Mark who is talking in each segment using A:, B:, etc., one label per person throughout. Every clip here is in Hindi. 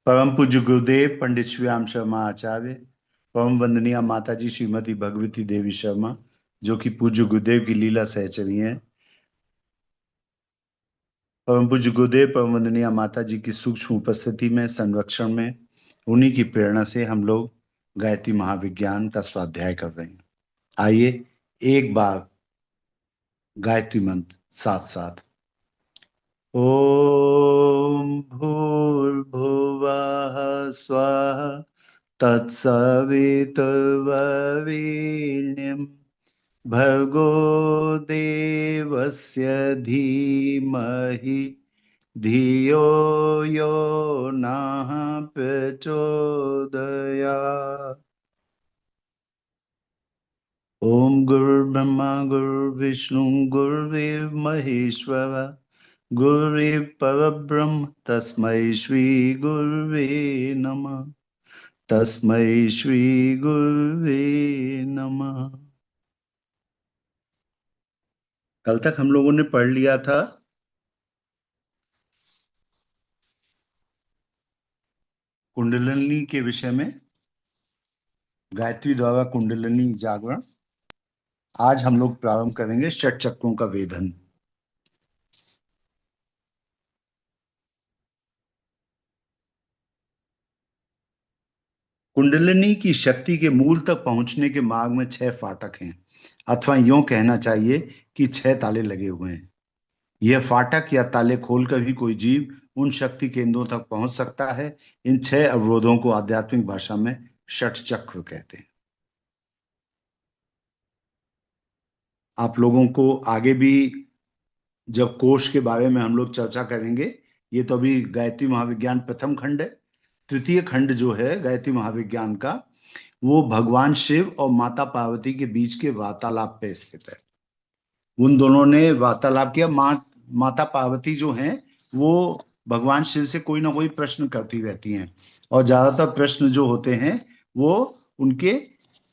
A: परम पूज्य गुरुदेव पंडित श्याम शर्मा आचार्य, परम वंदनीय माता जी श्रीमती भगवती देवी शर्मा, जो कि पूज्य गुरुदेव की लीला सहचरी हैं। परम पूज्य गुरुदेव परम वंदनीय माता जी की सूक्ष्म उपस्थिति में, संरक्षण में, उन्हीं की प्रेरणा से हम लोग गायत्री महाविज्ञान का स्वाध्याय कर रहे हैं। आइए एक बार गायत्री मंत्र साथ साथ। ओम भूर्भुवः स्वः तत्सवितुर्वरेण्यं भर्गो देवस्य धीमहि धियो यो नः प्रचोदयात्। ओम गुरुर्ब्रह्मा गुरुर्विष्णु गुरुर्देव महेश्वर गुरुर् परब्रह्म तस्मै श्री गुरुवे नमः। तस्मै श्री गुरुवे नमः। कल तक हम लोगों ने पढ़ लिया था कुंडलिनी के विषय में, गायत्री द्वारा कुंडलिनी जागरण। आज हम लोग प्रारंभ करेंगे षट चक्रों का वेधन। कुंडलिनी की शक्ति के मूल तक पहुंचने के मार्ग में 6 फाटक हैं, अथवा यूं कहना चाहिए कि 6 ताले लगे हुए हैं। यह फाटक या ताले खोलकर भी कोई जीव उन शक्ति केंद्रों तक पहुंच सकता है। इन 6 अवरोधों को आध्यात्मिक भाषा में षट चक्र कहते हैं। आप लोगों को आगे भी जब कोश के बारे में हम लोग चर्चा करेंगे, ये तो अभी गायत्री महाविज्ञान प्रथम खंड है। तृतीय खंड जो है गायत्री महाविज्ञान का, वो भगवान शिव और माता पार्वती के बीच के वार्तालाप पे स्थित है। उन दोनों ने वार्तालाप किया। माता पार्वती जो हैं वो भगवान शिव से कोई ना कोई प्रश्न करती रहती हैं, और ज्यादातर प्रश्न जो होते हैं वो उनके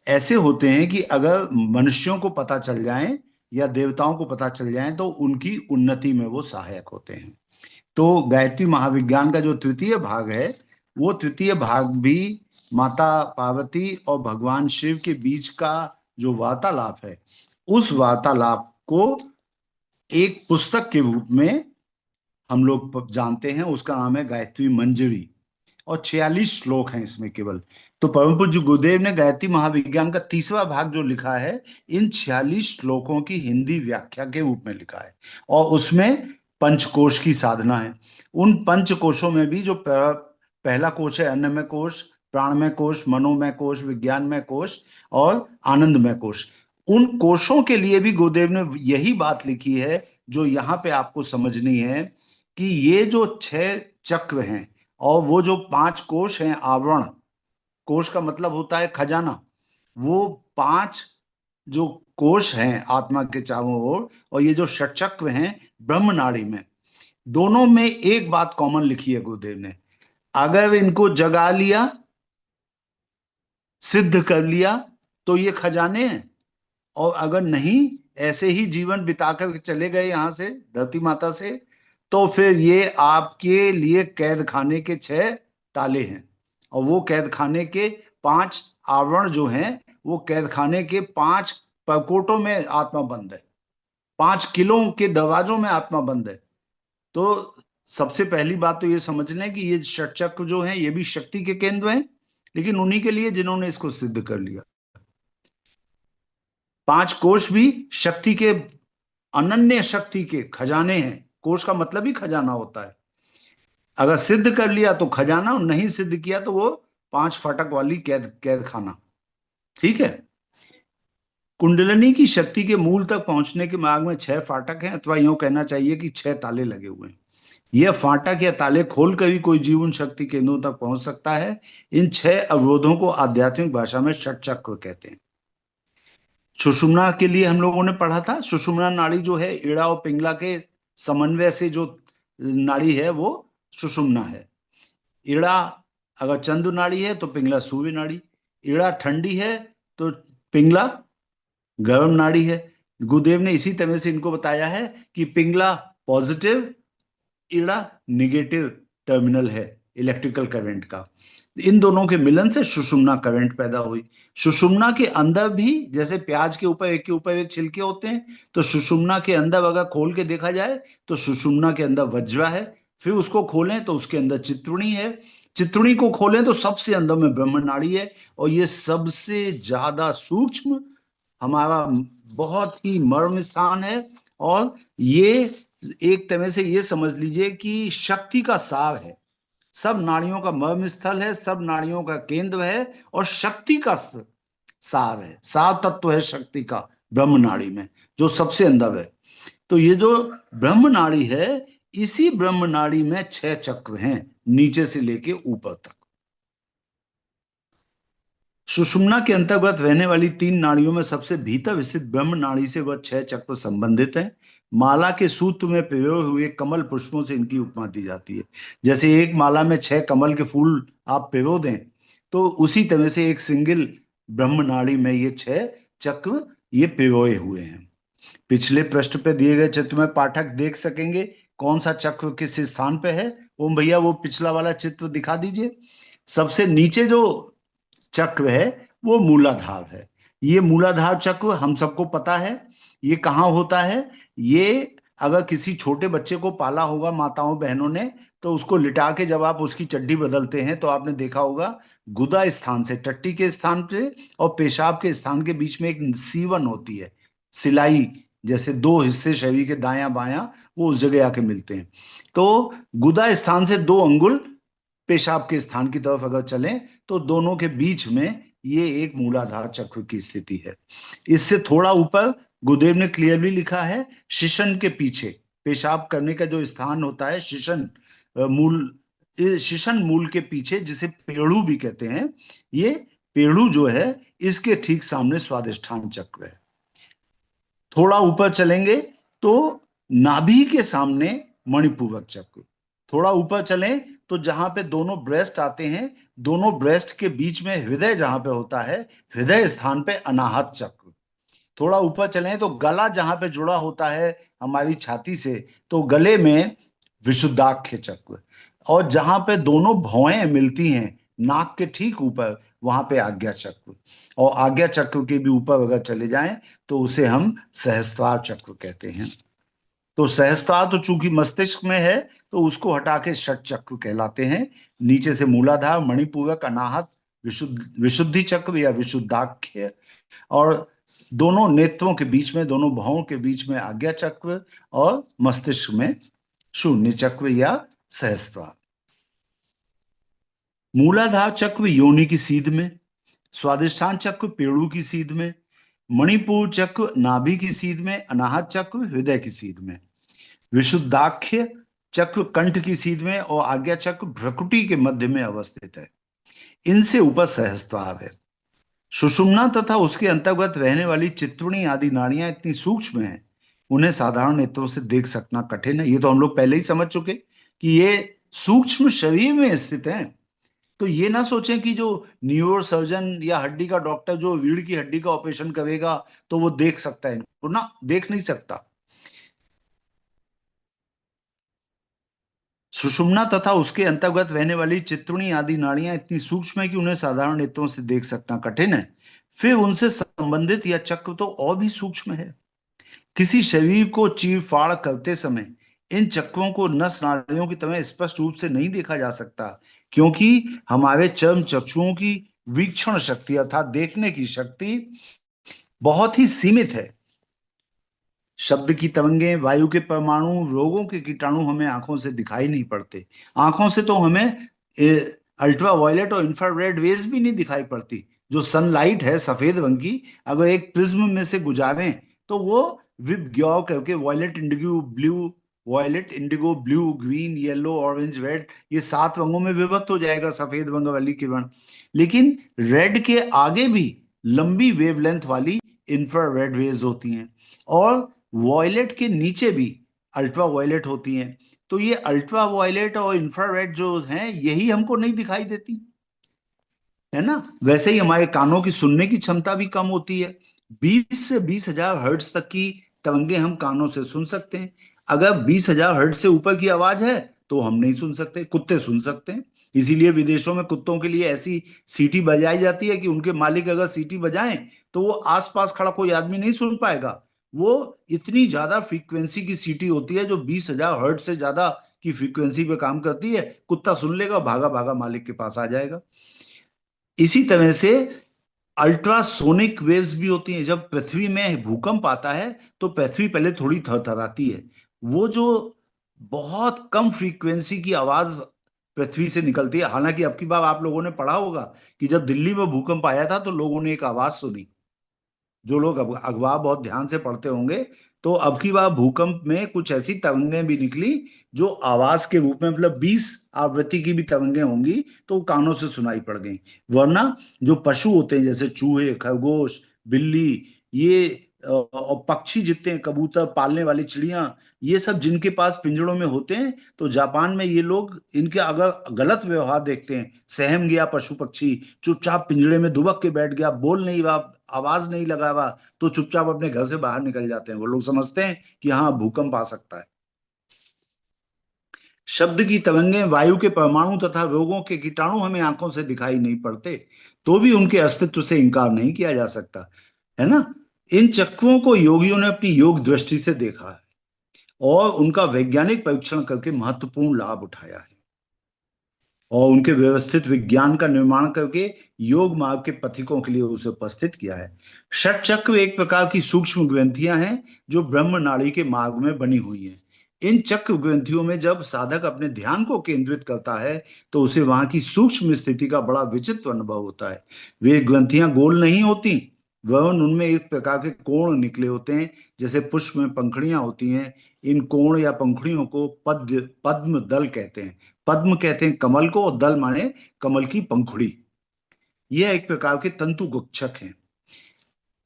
A: ऐसे होते हैं कि अगर मनुष्यों को पता चल जाए या देवताओं को पता चल जाए तो उनकी उन्नति में वो सहायक होते हैं। तो गायत्री महाविज्ञान का जो तृतीय भाग है, वो तृतीय भाग भी माता पार्वती और भगवान शिव के बीच का जो वार्तालाप है, उस वार्तालाप को एक पुस्तक के रूप में हम लोग जानते हैं। उसका नाम है गायत्री मंजरी, और 46 श्लोक हैं इसमें केवल। तो परम पूज्य गुरुदेव ने गायत्री महाविज्ञान का तीसरा भाग जो लिखा है, इन 46 श्लोकों की हिंदी व्याख्या के रूप में लिखा है, और उसमें पंचकोश की साधना है। उन पंचकोशों में भी जो पहला कोश है अन्नमय कोश, प्राणमय कोश, मनोमय कोश, विज्ञानमय कोश और आनंदमय कोश, उन कोशों के लिए भी गुरुदेव ने यही बात लिखी है जो यहाँ पे आपको समझनी है, कि ये जो 6 चक्र हैं और वो जो 5 कोश हैं आवरण, कोश का मतलब होता है खजाना, वो 5 जो कोश हैं आत्मा के चारों ओर, और ये जो षटचक्र हैं ब्रह्म नाड़ी में, दोनों में एक बात कॉमन लिखी है गुरुदेव ने। अगर इनको जगा लिया, सिद्ध कर लिया, तो ये खजाने हैं। और अगर नहीं, ऐसे ही जीवन बिताकर चले गए यहां से, धरती माता से, तो फिर ये आपके लिए कैद खाने के 6 ताले हैं। और वो कैद खाने के 5 आवरण जो हैं, वो कैद खाने के 5 परकोटों में आत्मा बंद है, 5 किलों के दरवाजों में आत्मा बंद है। तो सबसे पहली बात तो ये समझ लें कि ये षटचक्र जो हैं ये भी शक्ति के केंद्र हैं, लेकिन उन्हीं के लिए जिन्होंने इसको सिद्ध कर लिया। 5 कोश भी शक्ति के, अनन्य शक्ति के खजाने हैं। कोश का मतलब ही खजाना होता है। अगर सिद्ध कर लिया तो खजाना, और नहीं सिद्ध किया तो वो 5 फाटक वाली कैद कैद खाना। ठीक है। कुंडलिनी की शक्ति के मूल तक पहुंचने के मार्ग में 6 फाटक हैं, अथवा यूं कहना चाहिए कि 6 ताले लगे हुए हैं। यह फाटक या ताले खोलकर भी कोई जीवन शक्ति केंद्रों तक पहुंच सकता है। इन 6 अवरोधों को आध्यात्मिक भाषा में षट चक्र कहते हैं। सुषुम्ना के लिए हम लोगों ने पढ़ा था, सुषुम्ना नाड़ी जो है इड़ा और पिंगला के समन्वय से जो नाड़ी है वो सुषुम्ना है। इड़ा अगर चंद्र नाड़ी है तो पिंगला सूर्य नाड़ी। इड़ा ठंडी है तो पिंगला गर्म नाड़ी है। गुरुदेव ने इसी तरह से इनको बताया है कि पिंगला पॉजिटिव, इड़ा निगेटिव टर्मिनल है। इलेक्ट्रिकल करंट का। इन दोनों के मिलन से सुषुम्ना करंट पैदा हुई। सुषुम्ना के अंदर भी जैसे प्याज के ऊपर एक छिलके होते हैं, तो सुषुम्ना के अंदर अगर खोल के देखा जाए तो सुषुम्ना के अंदर वज्रा है, फिर उसको खोलें तो उसके अंदर चित्रुणी है, चित्रुणी को खोलें तो सबसे अंदर में ब्रह्मनाड़ी है, और ये सबसे ज्यादा सूक्ष्म हमारा बहुत ही मर्म स्थान है। और ये एक तरह से ये समझ लीजिए कि शक्ति का सार है, सब नाड़ियों का मर्म स्थल है, सब नाड़ियों का केंद्र है, और शक्ति का सार है, सार तत्व है शक्ति का ब्रह्म नाड़ी में, जो सबसे अंदर है। तो ये जो ब्रह्म नाड़ी है, इसी ब्रह्म नाड़ी में 6 चक्र हैं, नीचे से लेके ऊपर तक। सुषुम्ना के अंतर्गत रहने वाली 3 नाड़ियों में सबसे भीतर स्थित ब्रह्म नाड़ी से वह 6 चक्र संबंधित हैं। माला के सूत्र में पिरोए हुए कमल पुष्पों से इनकी उपमा दी जाती है। जैसे एक माला में 6 कमल के फूल आप पिरो दें, तो उसी तरह से एक सिंगल ब्रह्म नाड़ी में ये 6 चक्र ये पिरोए हुए हैं। पिछले पृष्ठ पे दिए गए चित्र में पाठक देख सकेंगे कौन सा चक्र किस स्थान पे है। ओम भैया वो पिछला वाला चित्र दिखा दीजिए। सबसे नीचे जो चक्र है वो मूलाधार है। ये मूलाधार चक्र हम सबको पता है, ये कहाँ होता है। ये अगर किसी छोटे बच्चे को पाला होगा माताओं बहनों ने, तो उसको लिटा के जब आप उसकी चड्डी बदलते हैं तो आपने देखा होगा गुदा स्थान से, टट्टी के स्थान पे और पेशाब के स्थान के बीच में एक सीवन होती है, सिलाई जैसे 2 हिस्से शरीर के दायां बायां, वो उस जगह आके मिलते हैं। तो गुदा स्थान से 2 अंगुल पेशाब के स्थान की तरफ अगर चलें तो दोनों के बीच में ये एक मूलाधार चक्र की स्थिति है। इससे थोड़ा ऊपर गुरुदेव ने क्लियरली लिखा है, शिशन के पीछे पेशाब करने का जो स्थान होता है, शिशन मूल, शिशन मूल के पीछे जिसे पेड़ू भी कहते हैं, ये पेड़ू जो है इसके ठीक सामने स्वादिष्ठान चक्र है। थोड़ा ऊपर चलेंगे तो नाभि के सामने मणिपूरक चक्र। थोड़ा ऊपर चलें तो जहां पे दोनों ब्रेस्ट आते हैं, दोनों ब्रेस्ट के बीच में हृदय जहां पे होता है, हृदय स्थान पे अनाहत चक्र। थोड़ा ऊपर चलें तो गला जहां पे जुड़ा होता है हमारी छाती से, तो गले में विशुद्धाख्य चक्र। और जहां पे दोनों भौएं मिलती हैं नाक के ठीक ऊपर, वहां पे आज्ञा चक्र। और आज्ञा चक्र के भी ऊपर अगर चले जाएं तो उसे हम सहस्त्रार चक्र कहते हैं। तो सहस्त्रार तो चूंकि मस्तिष्क में है तो उसको हटा के षट चक्र कहलाते हैं। नीचे से मूलाधार, मणिपूरक, अनाहत, विशुद्धि चक्र या विशुद्धाख्य, और दोनों नेत्रों के बीच में, दोनों भवों के बीच में आज्ञा चक्र, और मस्तिष्क में शून्य चक्र या सहस्त्रार। मूलाधार चक्र योनि की सीध में, स्वादिष्ठान चक्र पेड़ू की सीध में, मणिपुर चक्र नाभि की सीध में, अनाहत चक्र हृदय की सीध में, विशुद्धाख्य चक्र कंठ की सीध में, और आज्ञा चक्र भ्रकुटी के मध्य में अवस्थित है। इनसे ऊपर सहस्त्रार है। सुषुम्ना तथा उसके अंतर्गत रहने वाली चित्रुणी आदि नाड़ियां इतनी सूक्ष्म हैं, उन्हें साधारण नेत्रों से देख सकना कठिन है। ये तो हम लोग पहले ही समझ चुके कि ये सूक्ष्म शरीर में स्थित हैं। तो ये ना सोचें कि जो न्यूरो सर्जन या हड्डी का डॉक्टर जो रीढ़ की हड्डी का ऑपरेशन करेगा तो वो देख सकता है इनको, ना, देख नहीं सकता। सुषुम्ना तथा उसके अंतर्गत रहने वाली चित्रुणी आदि नाड़ियां इतनी सूक्ष्म है कि उन्हें साधारण नेत्रों से देख सकना कठिन है। फिर उनसे संबंधित यह चक्र तो और भी सूक्ष्म है। किसी शरीर को चीर फाड़ करते समय इन चक्रों को नस नाड़ियों की तरह स्पष्ट रूप से नहीं देखा जा सकता, क्योंकि हमारे चर्म चक्षुओं की वीक्षण शक्ति अर्थात देखने की शक्ति बहुत ही सीमित है। शब्द की तरंगें, वायु के परमाणु, रोगों के कीटाणु हमें आंखों से दिखाई नहीं पड़ते। आंखों से तो हमें अल्ट्रा वायलेट और इंफ्रारेड रेज भी नहीं दिखाई पड़ती। जो सनलाइट है सफेद रंग की, अगर एक प्रिज्म में से गुजारें तो वो विबग्योर करके violet, indigo, blue, violet, indigo, blue, green, yellow, orange, red, ये 7 रंगों में विभक्त हो जाएगा सफेद रंग वाली किरण। लेकिन रेड के आगे भी लंबी वेवलेंथ वाली इंफ्रारेड रेज होती हैं, और वॉयलेट के नीचे भी अल्ट्रा वॉयलेट होती हैं। तो ये अल्ट्रा वॉयलेट और इंफ्रारेड जो हैं यही हमको नहीं दिखाई देती है ना। वैसे ही हमारे कानों की सुनने की क्षमता भी कम होती है। 20 से 20,000 हर्ट्ज तक की तरंगे हम कानों से सुन सकते हैं। अगर 20,000 हर्ट्ज से ऊपर की आवाज है तो हम नहीं सुन सकते, कुत्ते सुन सकते हैं। इसीलिए विदेशों में कुत्तों के लिए ऐसी सीटी बजाई जाती है कि उनके मालिक अगर सीटी बजाएं तो वो आसपास खड़ा कोई आदमी नहीं सुन पाएगा। वो इतनी ज्यादा फ्रीक्वेंसी की सीटी होती है जो 20,000 हर्ट्ज से ज्यादा की फ्रीक्वेंसी पे काम करती है। कुत्ता सुन लेगा, भागा भागा मालिक के पास आ जाएगा। इसी तरह से अल्ट्रासोनिक वेव्स भी होती हैं। जब पृथ्वी में भूकंप आता है तो पृथ्वी पहले थोड़ी थरथराती है। वो जो बहुत कम फ्रीक्वेंसी की आवाज पृथ्वी से निकलती है। हालांकि अब की बार आप लोगों ने पढ़ा होगा कि जब दिल्ली में भूकंप आया था तो लोगों ने एक आवाज सुनी। जो लोग अखबार बहुत ध्यान से पढ़ते होंगे, तो अब की बार भूकंप में कुछ ऐसी तरंगें भी निकली जो आवाज के रूप में, मतलब 20 आवृत्ति की भी तरंगें होंगी तो वो कानों से सुनाई पड़ गई। वरना जो पशु होते हैं जैसे चूहे, खरगोश, बिल्ली, ये और पक्षी जितने हैं, कबूतर, पालने वाली चिड़िया, ये सब जिनके पास पिंजड़ों में होते हैं, तो जापान में ये लोग इनके अगर गलत व्यवहार देखते हैं, सहम गया पशु पक्षी, चुपचाप पिंजड़े में दुबक के बैठ गया, बोल नहीं रहा, आवाज नहीं लगा रहा, तो चुपचाप अपने घर से बाहर निकल जाते हैं। वो लोग समझते हैं कि हाँ भूकंप आ सकता है। शब्द की तरंगें, वायु के परमाणु तथा रोगों के कीटाणु हमें आंखों से दिखाई नहीं पड़ते, तो भी उनके अस्तित्व से इनकार नहीं किया जा सकता, है ना। इन चक्रों को योगियों ने अपनी योग दृष्टि से देखा है और उनका वैज्ञानिक परीक्षण करके महत्वपूर्ण लाभ उठाया है और उनके व्यवस्थित विज्ञान का निर्माण करके योग मार्ग के पथिकों के लिए उसे उपस्थित किया है। षट चक्र एक प्रकार की सूक्ष्म ग्रंथियां हैं जो ब्रह्म नाड़ी के मार्ग में बनी हुई हैं। इन चक्र ग्रंथियों में जब साधक अपने ध्यान को केंद्रित करता है तो उसे वहां की सूक्ष्म स्थिति का बड़ा विचित्र अनुभव होता है। वे ग्रंथियां गोल नहीं होती, वरन उनमें एक प्रकार के कोण निकले होते हैं, जैसे पुष्प में पंखुड़ियां होती हैं। इन कोण या पंखुड़ियों को पद्म दल कहते हैं। पद्म कहते हैं कमल को, और दल माने कमल की पंखुड़ी। यह एक प्रकार के तंतु गुच्छक हैं।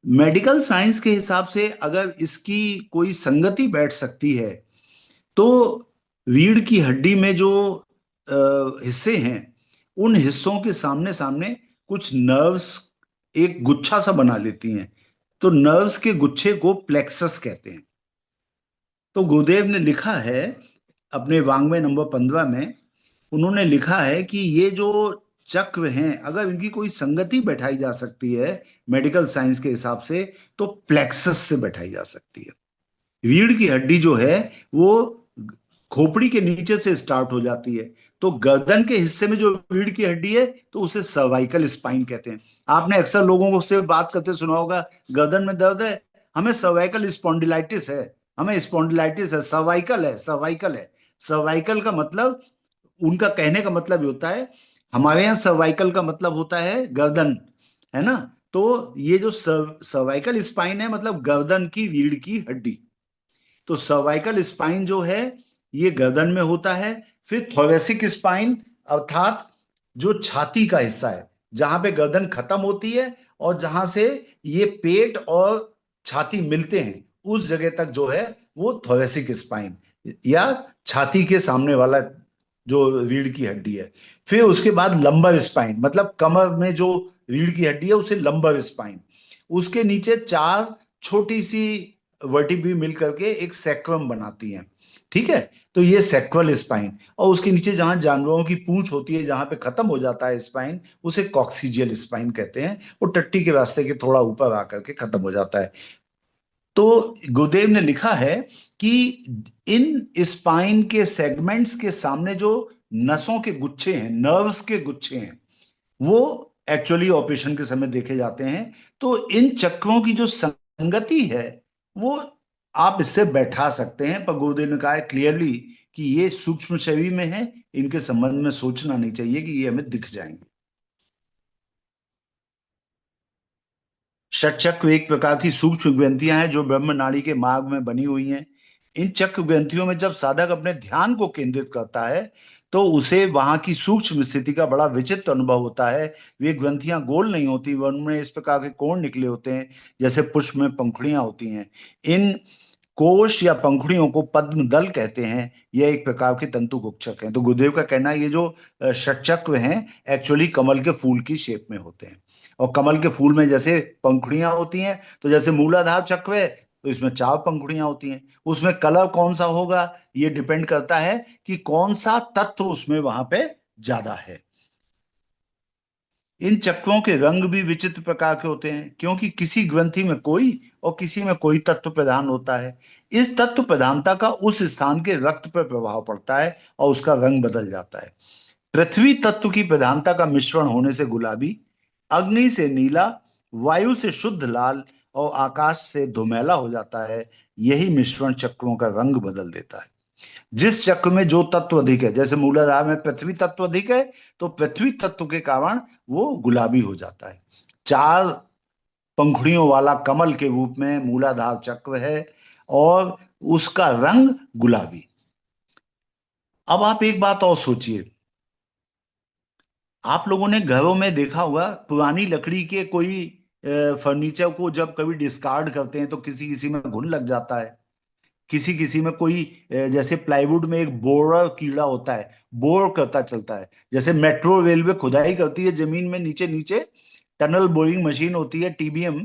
A: मेडिकल साइंस के हिसाब से अगर इसकी कोई संगति बैठ सकती है तो रीढ़ की हड्डी में जो हिस्से हैं, उन हिस्सों के सामने सामने कुछ नर्व्स एक गुच्छा सा बना लेती हैं। तो नर्व्स के गुच्छे को प्लेक्सस कहते हैं। तो गुरुदेव ने लिखा है अपने वांग्मय नंबर 15 में, उन्होंने लिखा है कि ये जो चक्र हैं अगर इनकी कोई संगति बैठाई जा सकती है मेडिकल साइंस के हिसाब से, तो प्लेक्सस से बैठाई जा सकती है। रीढ़ की हड्डी जो है वो खोपड़ी के नीचे से स्टार्ट हो जाती है। तो गर्दन के हिस्से में जो रीढ़ की हड्डी है तो उसे सर्वाइकल स्पाइन कहते हैं। आपने अक्सर लोगों को से बात करते सुना होगा, गर्दन में दर्द है, हमें सर्वाइकल स्पॉन्डिलाइटिस है, हमें स्पॉन्डिलाइटिस है, सर्वाइकल है, सर्वाइकल है। सर्वाइकल का मतलब, उनका कहने का मतलब ये होता है, हमारे यहाँ सर्वाइकल का मतलब होता है गर्दन, है ना। तो ये जो सर्वाइकल स्पाइन है मतलब गर्दन की रीढ़ की हड्डी। तो सर्वाइकल स्पाइन जो है ये गर्दन में होता है। फिर थोरेसिक स्पाइन अर्थात जो छाती का हिस्सा है, जहां पे गर्दन खत्म होती है और जहां से ये पेट और छाती मिलते हैं, उस जगह तक जो है वो थोरेसिक स्पाइन या छाती के सामने वाला जो रीढ़ की हड्डी है। फिर उसके बाद लंबर स्पाइन, मतलब कमर में जो रीढ़ की हड्डी है उसे लंबर स्पाइन। उसके नीचे चार छोटी सी वर्टिब्री मिल करके एक सैक्रम बनाती हैं, ठीक है। तो ये सैक्रल स्पाइन, और उसके नीचे जहां जानवरों की पूंछ होती है, जहां पे खत्म हो जाता है स्पाइन, उसे कॉक्सिजियल स्पाइन कहते हैं। वो टट्टी के रास्ते के थोड़ा ऊपर आकर के खत्म हो जाता है। तो गुरुदेव ने लिखा है कि इन स्पाइन के सेगमेंट्स के सामने जो नसों के गुच्छे हैं, नर्व्स के गुच्छे हैं, वो एक्चुअली ऑपरेशन के समय देखे जाते हैं। तो इन चक्रों की जो संगति है वो आप इससे बैठा सकते हैं, पर गुरुदेव ने कहा है क्लियरली कि ये सूक्ष्म शरीर में है, इनके संबंध में सोचना नहीं चाहिए कि ये हमें दिख जाएंगे। षटचक्र एक प्रकार की सूक्ष्म ग्रंथियां हैं जो ब्रह्म नाड़ी के मार्ग में बनी हुई हैं। इन चक्र ग्रंथियों में जब साधक अपने ध्यान को केंद्रित करता है तो उसे वहां की सूक्ष्म स्थिति का बड़ा विचित्र अनुभव होता है। वे ग्रंथियां गोल नहीं होती, वह उनमें इस प्रकार के कोण निकले होते हैं जैसे पुष्प में पंखुड़ियां होती हैं। इन कोश या पंखुड़ियों को पद्म दल कहते हैं। यह एक प्रकार के तंतु गुच्छक हैं। तो गुरुदेव का कहना है ये जो षटचक्र हैं एक्चुअली कमल के फूल की शेप में होते हैं। और कमल के फूल में जैसे पंखुड़ियां होती हैं, तो जैसे मूलाधार चक्र है तो इसमें चार पंखुड़ियां होती हैं। उसमें कलर कौन सा होगा ये डिपेंड करता है कि कौन सा तत्व उसमें वहां पे ज्यादा है। इन चक्रों के रंग भी विचित्र प्रकार के होते हैं, क्योंकि किसी ग्रंथि में कोई और किसी में कोई तत्व प्रधान होता है। इस तत्व प्रधानता का उस स्थान के रक्त पर प्रभाव पड़ता है और उसका रंग बदल जाता है। पृथ्वी तत्व की प्रधानता का मिश्रण होने से गुलाबी, अग्नि से नीला, वायु से शुद्ध लाल और आकाश से धुमेला हो जाता है। यही मिश्रण चक्रों का रंग बदल देता है। जिस चक्र में जो तत्व अधिक है, जैसे मूलाधार में पृथ्वी तत्व अधिक है, तो पृथ्वी तत्व के कारण वो गुलाबी हो जाता है। चार पंखुड़ियों वाला कमल के रूप में मूलाधार चक्र है और उसका रंग गुलाबी। अब आप एक बात और सोचिए, आप लोगों ने घरों में देखा होगा पुरानी लकड़ी के कोई फर्नीचर को जब कभी डिस्कार्ड करते हैं तो किसी किसी में घुन लग जाता है, किसी किसी में कोई जैसे प्लाईवुड में एक बोर कीड़ा होता है, बोर करता चलता है। जैसे मेट्रो रेलवे खुदाई करती है जमीन में, नीचे नीचे टनल बोरिंग मशीन होती है, टीबीएम।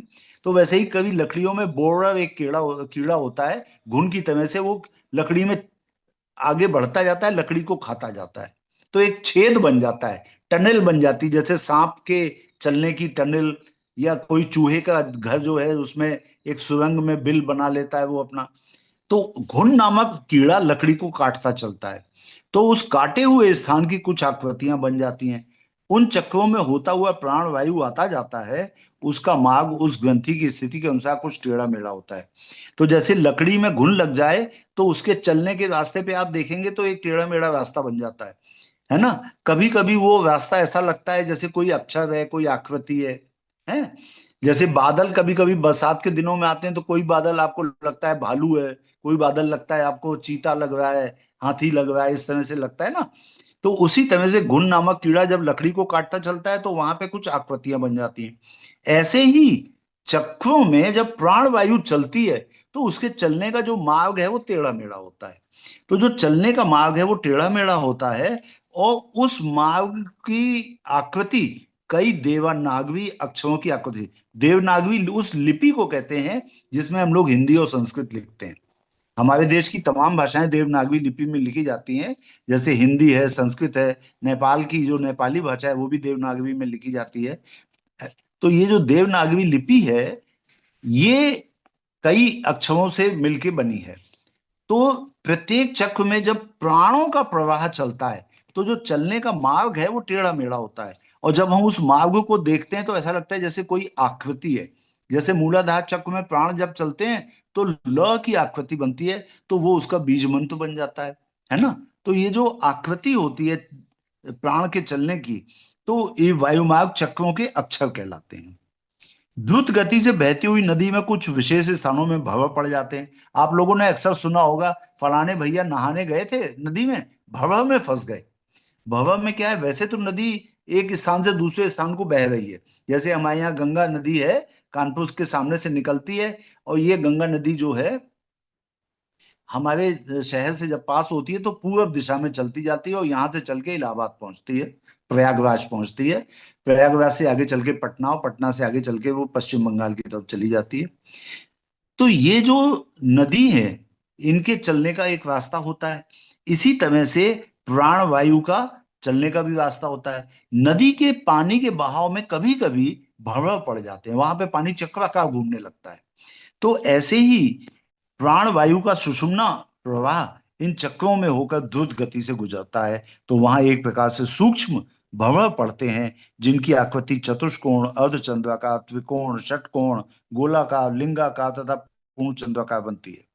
A: तो वैसे ही कभी लकड़ियों में बोर एक कीड़ा कीड़ा होता है, घुन की तरह से वो लकड़ी में आगे बढ़ता जाता है, लकड़ी को खाता जाता है। तो एक छेद बन जाता है, टनल बन जाती है, जैसे सांप के चलने की टनल, या कोई चूहे का घर जो है उसमें एक सुरंग में बिल बना लेता है वो अपना। तो घुन नामक कीड़ा लकड़ी को काटता चलता है, तो उस काटे हुए स्थान की कुछ आकृतियां बन जाती हैं। उन चक्रों में होता हुआ प्राण वायु आता जाता है, उसका मार्ग उस ग्रंथि की स्थिति के अनुसार कुछ टेढ़ा मेढ़ा होता है। तो जैसे लकड़ी में घुन लग जाए तो उसके चलने के रास्ते पे आप देखेंगे तो एक टेढ़ा मेढ़ा रास्ता बन जाता है ना। कभी कभी वो रास्ता ऐसा लगता है जैसे कोई अक्षर है, कोई आकृति है। जैसे बादल कभी कभी बरसात के दिनों में आते हैं तो कोई बादल आपको लगता है भालू है, कोई बादल लगता है आपको चीता लग रहा है, हाथी लग रहा है, इस तरह से लगता है ना। तो उसी तरह से घुन नामक कीड़ा जब लकड़ी को काटता चलता है तो वहां पे कुछ आकृतियां बन जाती हैं। ऐसे ही चक्रों में जब प्राण वायु चलती है तो उसके चलने का जो मार्ग है वो टेढ़ा मेढ़ा होता है। तो जो चलने का मार्ग है वो टेढ़ा मेढ़ा होता है, और उस मार्ग की आकृति कई देवनागरी अक्षरों की आकृति, देवनागरी उस लिपि को कहते हैं जिसमें हम लोग हिंदी और संस्कृत लिखते हैं। हमारे देश की तमाम भाषाएं देवनागरी लिपि में लिखी जाती हैं, जैसे हिंदी है, संस्कृत है, नेपाल की जो नेपाली भाषा है वो भी देवनागरी में लिखी जाती है। तो ये जो देवनागरी लिपि है ये कई अक्षरों से मिलके बनी है। तो प्रत्येक चक्र में जब प्राणों का प्रवाह चलता है तो जो चलने का मार्ग है वो टेढ़ा मेढ़ा होता है, और जब हम उस मार्ग को देखते हैं तो ऐसा लगता है जैसे कोई आकृति है। जैसे मूलाधार चक्र में प्राण जब चलते हैं तो ल की आकृति बनती है, तो वो उसका बीज मंत्र बन जाता है ना। तो ये जो आकृति होती है प्राण के चलने की, तो ये वायुमार्ग चक्रों के अक्षर कहलाते हैं। द्रुत गति से बहती हुई नदी में कुछ विशेष स्थानों में भंवर पड़ जाते हैं। आप लोगों ने अक्सर सुना होगा, फलाने भैया नहाने गए थे नदी में, भंवर में फंस गए। भंवर में क्या है, वैसे तो नदी एक स्थान से दूसरे स्थान को बह रही है। जैसे हमारे यहाँ गंगा नदी है, कानपुर के सामने से निकलती है, और ये गंगा नदी जो है हमारे शहर से जब पास होती है तो पूर्व दिशा में चलती जाती है और यहाँ से चल के इलाहाबाद पहुंचती है, प्रयागराज पहुंचती है। प्रयागराज से आगे चल के पटना, और पटना से आगे चल के वो पश्चिम बंगाल की तरफ चली जाती है। तो ये जो नदी है इनके चलने का एक रास्ता होता है। इसी तरह से प्राण वायु का चलने का भी रास्ता होता है। नदी के पानी के बहाव में कभी कभी भंवर पड़ जाते हैं, वहां पे पानी चक्राकार घूमने लगता है। तो ऐसे ही प्राण वायु का सुषुम्ना प्रवाह इन चक्रों में होकर द्रुत गति से गुजरता है, तो वहां एक प्रकार से सूक्ष्म भंवर पड़ते हैं जिनकी आकृति चतुष्कोण, अर्धचंद्राकार, त्रिकोण, षटकोण, गोलाकार, लिंगाकार तथा पूर्ण चंद्राकार बनती है।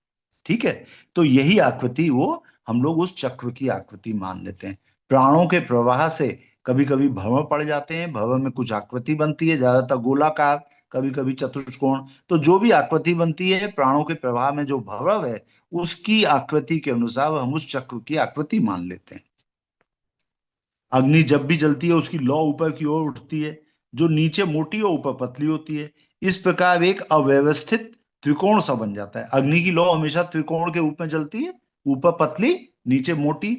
A: ठीक है। तो यही आकृति वो हम लोग उस चक्र की आकृति मान लेते हैं। प्राणों के प्रवाह से कभी कभी भंवर पड़ जाते हैं, भंवर में कुछ आकृति बनती है, ज्यादातर गोलाकार, कभी कभी चतुष्कोण। तो जो भी आकृति बनती है प्राणों के प्रवाह में, जो भंवर है उसकी आकृति के अनुसार हम उस चक्र की आकृति मान लेते हैं। अग्नि जब भी जलती है उसकी लौ ऊपर की ओर उठती है, जो नीचे मोटी और ऊपर पतली होती है। इस प्रकार एक अव्यवस्थित त्रिकोण सा बन जाता है। अग्नि की लौ हमेशा त्रिकोण के रूप में जलती है, ऊपर पतली, नीचे मोटी।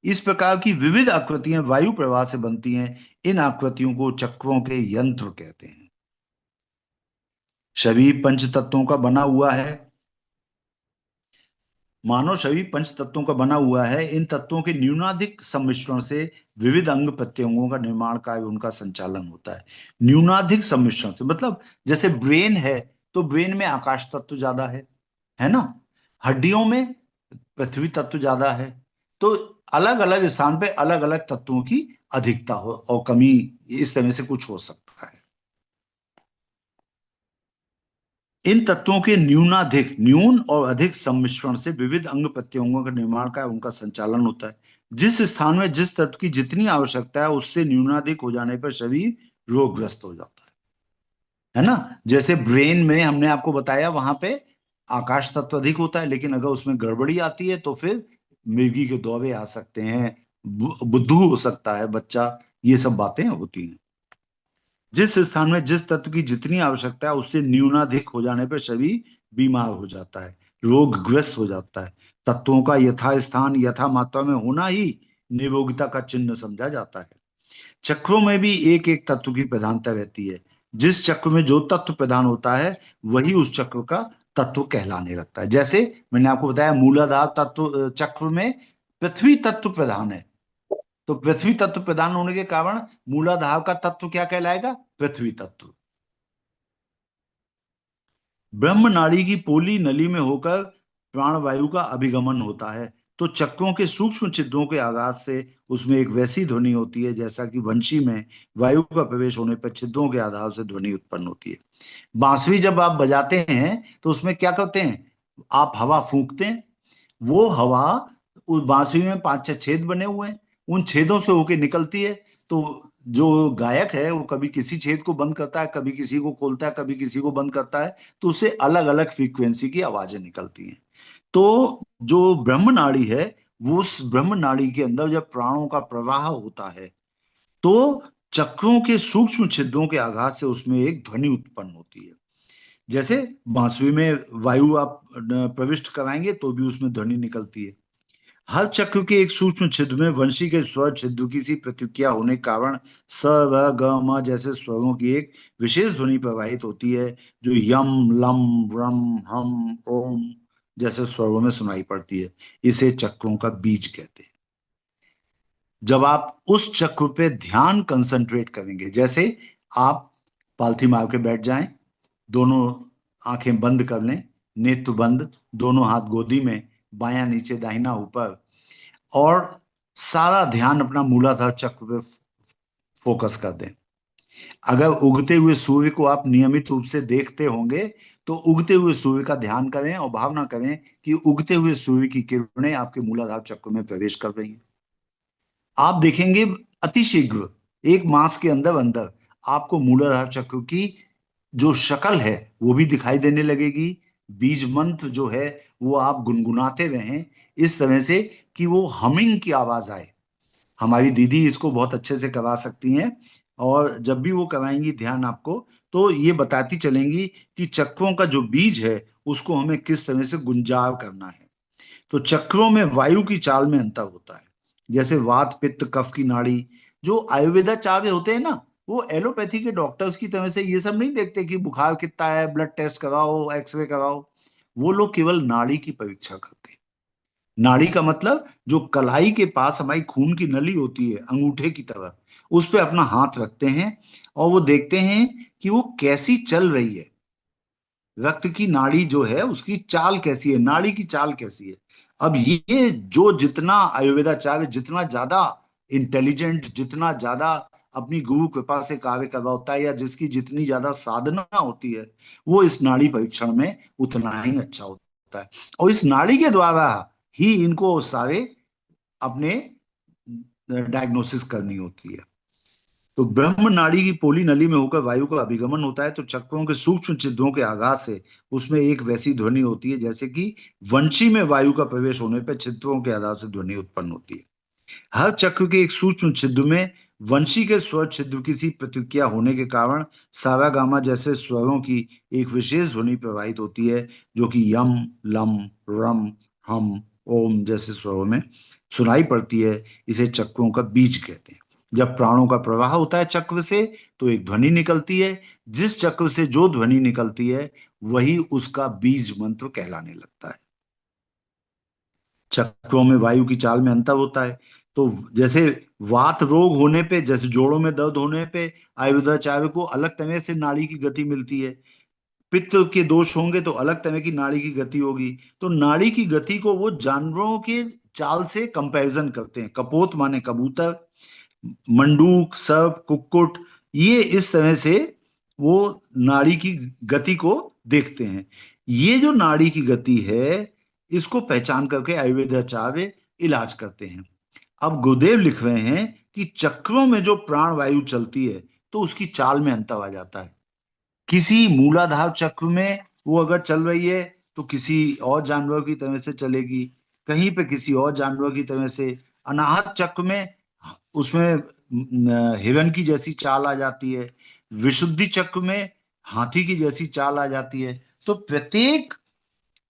A: इस प्रकार की विविध आकृतियां वायु प्रवाह से बनती हैं। इन आकृतियों को चक्रों के यंत्र कहते हैं। शरीर पंच तत्वों का बना हुआ है। मानव शरीर पंच तत्वों का बना हुआ है। इन तत्वों के न्यूनाधिक सम्मिश्रण से विविध अंग प्रत्यंगों का निर्माण कार्य, उनका संचालन होता है। न्यूनाधिक सम्मिश्रण से मतलब जैसे ब्रेन है तो ब्रेन में आकाश तत्व ज्यादा है ना। हड्डियों में पृथ्वी तत्व ज्यादा है। तो अलग अलग स्थान पे अलग अलग तत्वों की अधिकता हो और कमी, इस तरह से कुछ हो सकता है। इन तत्वों के न्यूनाधिक, न्यून और अधिक सम्मिश्रण से विविध अंग प्रत्यंगों का निर्माण का उनका संचालन होता है। जिस स्थान में जिस तत्व की जितनी आवश्यकता है उससे न्यूनाधिक हो जाने पर शरीर रोगग्रस्त हो जाता है ना। जैसे ब्रेन में हमने आपको बताया वहां पे आकाश तत्व अधिक होता है, लेकिन अगर उसमें गड़बड़ी आती है तो फिर मिर्गी के दौरे आ सकते हैं, बुद्धू हो सकता है बच्चा, ये सब बातें होती हैं। जिस स्थान में जिस तत्व की जितनी आवश्यकता है उससे न्यूनाधिक हो जाने पर शरीर बीमार हो जाता है, रोगग्रस्त हो जाता है। तत्वों का यथा स्थान यथा मात्रा में होना ही निरोगिता का चिन्ह समझा जाता है। चक्रों में भी एक एक तत्व की प्रधानता रहती है। जिस चक्र में जो तत्व प्रधान होता है वही उस चक्र का तत्व कहलाने लगता है। जैसे मैंने आपको बताया मूलाधार तत्व चक्र में पृथ्वी तत्व प्रधान है, तो पृथ्वी तत्व प्रधान होने के कारण मूलाधार का तत्व क्या कहलाएगा? पृथ्वी तत्व। ब्रह्म नाड़ी की पोली नली में होकर प्राणवायु का अभिगमन होता है। तो चक्रों के सूक्ष्म छिद्रों के आघात से उसमें एक वैसी ध्वनि होती है जैसा कि वंशी में वायु का प्रवेश होने पर छिद्रों के आधार से ध्वनि उत्पन्न होती है। बांसुरी जब आप बजाते हैं तो उसमें क्या करते हैं? आप हवा फूंकते हैं, वो हवा उस बांसुरी में पांच छह छेद बने हुए हैं, उन छेदों से होके निकलती है। तो जो गायक है वो कभी किसी छेद को बंद करता है, कभी किसी को खोलता है, कभी किसी को बंद करता है, तो उससे अलग अलग फ्रीक्वेंसी की आवाजें निकलती हैं। तो जो ब्रह्म नाड़ी है, वो उस ब्रह्म नाड़ी के अंदर जब प्राणों का प्रवाह होता है तो चक्रों के सूक्ष्म छिद्रों के आघात से उसमें एक ध्वनि उत्पन्न होती है। जैसे बांसुरी में वायु आप प्रविष्ट कराएंगे तो भी उसमें ध्वनि निकलती है। हर चक्र के एक सूक्ष्म छिद्र में वंशी के स्वर छिद्र की सी प्रतिक्रिया होने के कारण स र ग म जैसे स्वरों की एक विशेष ध्वनि प्रवाहित होती है, जो यम लम व्रम हम ओम जैसे स्वरों में सुनाई पड़ती है। इसे चक्रों का बीज कहते हैं। जब आप उस चक्र पे ध्यान कंसंट्रेट करेंगे, जैसे आप पालथी मार के बैठ जाएं, दोनों आंखें बंद कर लें, नेत्र बंद, दोनों हाथ गोदी में, बायां नीचे दाहिना ऊपर, और सारा ध्यान अपना मूलाधार चक्र पे फोकस कर दें। अगर उगते हुए सूर्य को आप नियमित रूप से देखते होंगे तो उगते हुए सूर्य का ध्यान करें और भावना करें कि उगते हुए सूर्य की किरणें आपके मूलाधार चक्र में प्रवेश कर रही हैं। आप देखेंगे अतिशीघ्र एक मास के अंदर अंदर आपको मूलाधार चक्र की जो शक्ल है वो भी दिखाई देने लगेगी। बीज मंत्र जो है वो आप गुनगुनाते रहें इस तरह से कि वो हमिंग की आवाज आए। हमारी दीदी इसको बहुत अच्छे से करवा सकती हैं, और जब भी वो करवाएंगी ध्यान आपको, तो ये बताती चलेंगी कि चक्रों का जो बीज है उसको हमें किस तरह से गुंजार करना है। तो चक्रों में वायु की चाल में अंतर होता है। जैसे वात पित्त कफ की नाड़ी, जो आयुर्वेदाचार्य होते हैं ना, वो एलोपैथी के डॉक्टर्स की तरह से ये सब नहीं देखते कि बुखार कितना है, ब्लड टेस्ट कराओ, एक्सरे कराओ। वो लोग केवल नाड़ी की परीक्षा करते हैं। नाड़ी का मतलब जो कलाई के पास हमारी खून की नली होती है अंगूठे की तरह, उस पे अपना हाथ रखते हैं और वो देखते हैं कि वो कैसी चल रही है। रक्त की नाड़ी जो है उसकी चाल कैसी है, नाड़ी की चाल कैसी है। अब ये जो जितना आयुर्वेदाचार्य जितना ज्यादा इंटेलिजेंट, जितना ज्यादा अपनी गुरु कृपा से कार्य कर रहा होता है, या जिसकी जितनी ज्यादा साधना होती है, वो इस नाड़ी परीक्षण में उतना ही अच्छा होता है। और इस नाड़ी के द्वारा ही इनको सारे अपने डायग्नोसिस करनी होती है। तो ब्रह्म नाड़ी की पोली नली में होकर वायु का अभिगमन होता है, तो चक्रों के सूक्ष्म छिद्रों के आघात से उसमें एक वैसी ध्वनि होती है जैसे कि वंशी में वायु का प्रवेश होने पर छिद्रों के आधार से ध्वनि उत्पन्न होती है। हर चक्र के एक सूक्ष्म छिद्र में वंशी के स्वर छिद्र की सी प्रतिक्रिया होने के कारण सारा गामा जैसे स्वरों की एक विशेष ध्वनि प्रवाहित होती है, जो कि यम लम रम हम ओम जैसे स्वरों में सुनाई पड़ती है। इसे चक्रों का बीज कहते हैं। जब प्राणों का प्रवाह होता है चक्र से तो एक ध्वनि निकलती है। जिस चक्र से जो ध्वनि निकलती है वही उसका बीज मंत्र कहलाने लगता है। चक्रों में वायु की चाल में अंतर होता है। तो जैसे वात रोग होने पे, जैसे जोड़ों में दर्द होने पे आयुर्वेदाचार्य को अलग तरह से नाड़ी की गति मिलती है। पित्त के दोष होंगे तो अलग तरह की नाड़ी की गति होगी। तो नाड़ी की गति को वो जानवरों के चाल से कंपैरिजन करते हैं। कपोत माने कबूतर, मंडूक, सर्प, कुक्कुट, ये इस तरह से वो नाड़ी की गति को देखते हैं। ये जो नाड़ी की गति है, इसको पहचान करके आयुर्वेदाचार्य इलाज करते हैं। अब गुरुदेव लिख रहे हैं कि चक्रों में जो प्राण वायु चलती है तो उसकी चाल में अंतर आ जाता है। किसी मूलाधार चक्र में वो अगर चल रही है तो किसी और जानवर की तरह से चलेगी, कहीं पे किसी और जानवर की तरह से। अनाहत चक्र में उसमें हिरण की जैसी चाल आ जाती है। विशुद्धि चक्र में हाथी की जैसी चाल आ जाती है। तो प्रत्येक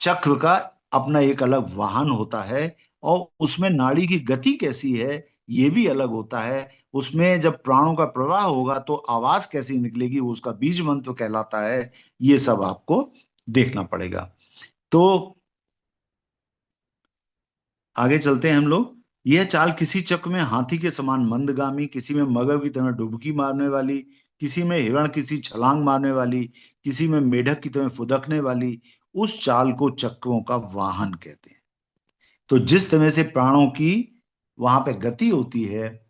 A: चक्र का अपना एक अलग वाहन होता है, और उसमें नाड़ी की गति कैसी है ये भी अलग होता है। उसमें जब प्राणों का प्रवाह होगा तो आवाज कैसी निकलेगी, वो उसका बीज मंत्र कहलाता है। ये सब आपको देखना पड़ेगा। तो आगे चलते हैं हम लोग। यह चाल किसी चक्र में हाथी के समान मंदगामी, किसी में मगर की तरह डुबकी मारने वाली, किसी में हिरण किसी छलांग मारने वाली, किसी में मेढक की तरह फुदकने वाली, उस चाल को चक्रों का वाहन कहते हैं। तो जिस तरह से प्राणों की वहां पे गति होती है,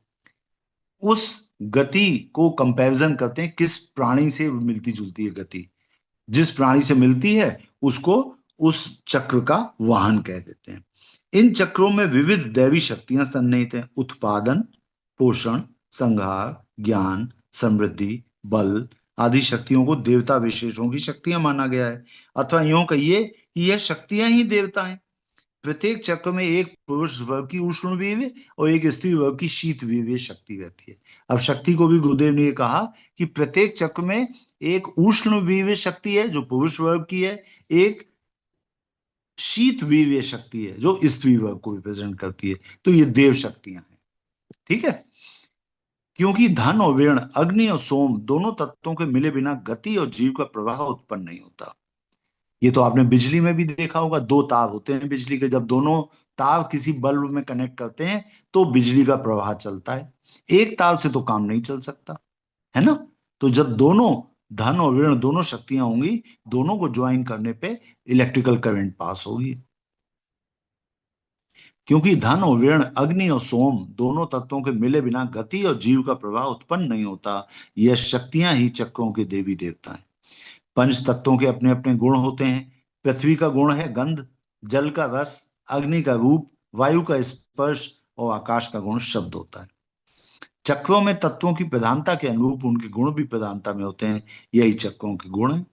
A: उस गति को कंपैरिजन करते हैं किस प्राणी से मिलती जुलती है गति। जिस प्राणी से मिलती है उसको उस चक्र का वाहन कह देते हैं। इन चक्रों में विविध दैवी शक्तियां सन्निहित हैं। उत्पादन, पोषण, संहार, ज्ञान, समृद्धि, बल आदि शक्तियों को देवता विशेषों की शक्तियां माना गया है। अथवा यूं कहिए कि यह शक्तियां ही देवता हैं। प्रत्येक चक्र में एक पुरुष वर्ग की उष्ण वीर्य और एक स्त्री वर्ग की शीत वीर्य शक्ति रहती है। अब शक्ति को भी गुरुदेव ने ये कहा कि प्रत्येक चक्र में एक उष्ण वीर्य शक्ति है जो पुरुष वर्ग की है, एक शीत वीर्य शक्ति है जो स्त्री वर्ग को रिप्रेजेंट करती है। तो ये देव शक्तियां हैं। ठीक है। क्योंकि धन और वीर्ण, अग्नि और सोम दोनों तत्वों के मिले बिना गति और जीव का प्रवाह उत्पन्न नहीं होता। ये तो आपने बिजली में भी देखा होगा, दो तार होते हैं बिजली के, जब दोनों तार किसी बल्ब में कनेक्ट करते हैं तो बिजली का प्रवाह चलता है। एक तार से तो काम नहीं चल सकता, है ना। तो जब दोनों धन और ऋण दोनों शक्तियां होंगी, दोनों को ज्वाइन करने पे इलेक्ट्रिकल करंट पास होगी। क्योंकि धन और ऋण, अग्नि और सोम दोनों तत्वों के मिले बिना गति और जीव का प्रवाह उत्पन्न नहीं होता। यह शक्तियां ही चक्रों के देवी देवता हैं। पंच तत्वों के अपने अपने गुण होते हैं। पृथ्वी का गुण है गंध, जल का रस, अग्नि का रूप, वायु का स्पर्श और आकाश का गुण शब्द होता है। चक्रों में तत्वों की प्रधानता के अनुरूप उनके गुण भी प्रधानता में होते हैं। यही चक्रों के गुण हैं।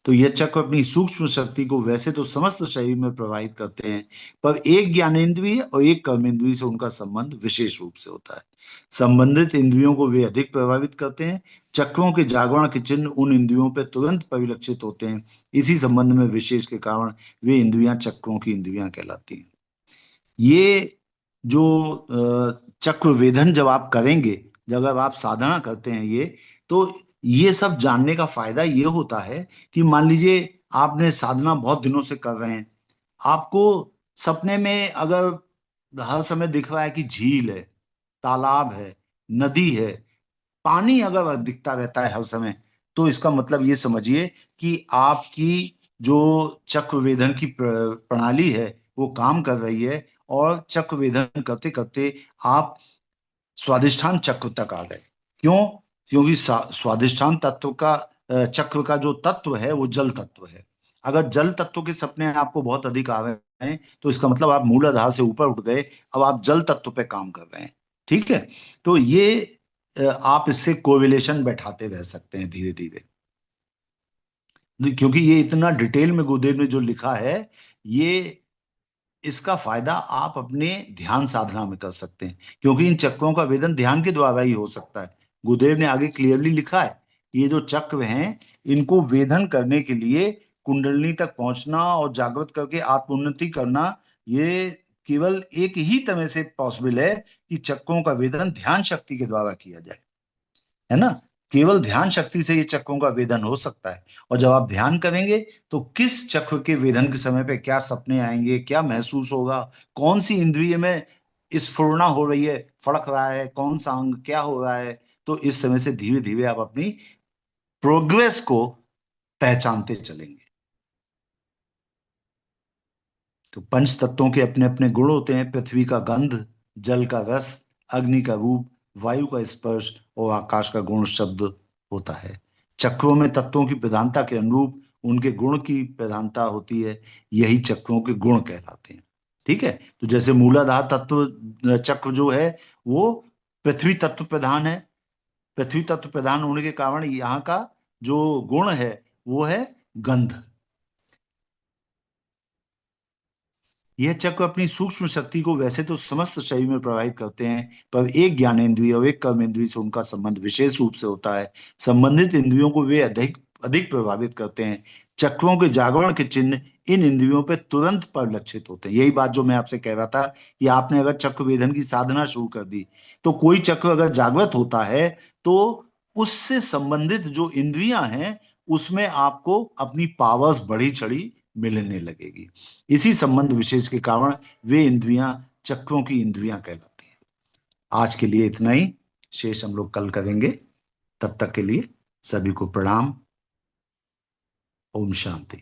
A: तो यह चक्र अपनी सूक्ष्म शक्ति को वैसे तो समस्त शरीर में प्रवाहित करते हैं, पर एक ज्ञानेंद्रिय और एक कर्मेंद्रिय से उनका संबंध विशेष रूप से होता है। संबंधित इंद्रियों को वे अधिक प्रभावित करते हैं। चक्रों के जागरण के चिन्ह उन इंद्रियों पर तुरंत परिलक्षित होते हैं। इसी संबंध में विशेष के कारण वे इंद्रियां चक्रों की इंद्रियां कहलाती हैं। ये जो चक्र वेधन जब आप करेंगे, जब आप साधना करते हैं ये, तो ये सब जानने का फायदा ये होता है कि मान लीजिए आपने साधना बहुत दिनों से कर रहे हैं, आपको सपने में अगर हर समय दिख रहा है कि झील है, तालाब है, नदी है, पानी अगर दिखता रहता है हर समय, तो इसका मतलब ये समझिए कि आपकी जो चक्र वेधन की प्रणाली है वो काम कर रही है। और चक्र वेधन करते करते आप स्वादिष्ठान चक्र तक आ गए। क्यों? क्योंकि स्वादिष्ठान तत्व का चक्र का जो तत्व है वो जल तत्व है। अगर जल तत्व के सपने आपको बहुत अधिक आ रहे हैं तो इसका मतलब आप मूलाधार से ऊपर उठ गए, अब आप जल तत्व पे काम कर रहे हैं। ठीक है। तो ये आप इससे कोरिलेशन बैठाते रह सकते हैं धीरे धीरे, क्योंकि ये इतना डिटेल में गुरुदेव ने जो लिखा है, ये इसका फायदा आप अपने ध्यान साधना में कर सकते हैं। क्योंकि इन चक्रों का वेदन ध्यान के द्वारा ही हो सकता है। गुरुदेव ने आगे क्लियरली लिखा है, ये जो चक्र हैं इनको वेदन करने के लिए कुंडलिनी तक पहुंचना और जागृत करके आत्मोन्नति करना, ये केवल एक ही तरह से पॉसिबल है कि चक्रों का वेदन ध्यान शक्ति के द्वारा किया जाए, है ना। केवल ध्यान शक्ति से ये चक्रों का वेदन हो सकता है। और जब आप ध्यान करेंगे तो किस चक्र के वेदन के समय पे क्या सपने आएंगे, क्या महसूस होगा, कौन सी इंद्रिय में स्फुरना हो रही है, फड़क रहा है, कौन सा अंग क्या हो रहा है, तो इस तरह से धीरे धीरे आप अपनी प्रोग्रेस को पहचानते चलेंगे। तो पंच तत्वों के अपने अपने गुण होते हैं। पृथ्वी का गंध, जल का रस, अग्नि का रूप, वायु का स्पर्श और आकाश का गुण शब्द होता है। चक्रों में तत्वों की प्रधानता के अनुरूप उनके गुण की प्रधानता होती है। यही चक्रों के गुण कहलाते हैं। ठीक है। तो जैसे मूलाधार तत्व चक्र जो है वो पृथ्वी तत्व प्रधान है। पृथ्वी तत्व प्रधान होने के कारण यहाँ का जो गुण है वो है गंध। यह चक्र अपनी सूक्ष्म शक्ति को वैसे तो समस्त शरीर में प्रभावित करते हैं, पर एक ज्ञानेंद्रिय और एक कर्मेंद्रिय से उनका संबंध विशेष रूप से होता है। संबंधित इंद्रियों को वे अधिक अधिक प्रभावित करते हैं। चक्रों के जागरण के चिन्ह इन इंद्रियों पर तुरंत परिलक्षित होते हैं। यही बात जो मैं आपसे कह रहा था कि आपने अगर चक्र वेदन की साधना शुरू कर दी तो कोई चक्र अगर जागृत होता है तो उससे संबंधित जो इंद्रियां हैं उसमें आपको अपनी पावर्स बढ़ी चढ़ी मिलने लगेगी। इसी संबंध विशेष के कारण वे इंद्रियां चक्रों की इंद्रियां कहलाती हैं। आज के लिए इतना ही, शेष हम लोग कल करेंगे। तब तक के लिए सभी को प्रणाम। ओम शांति।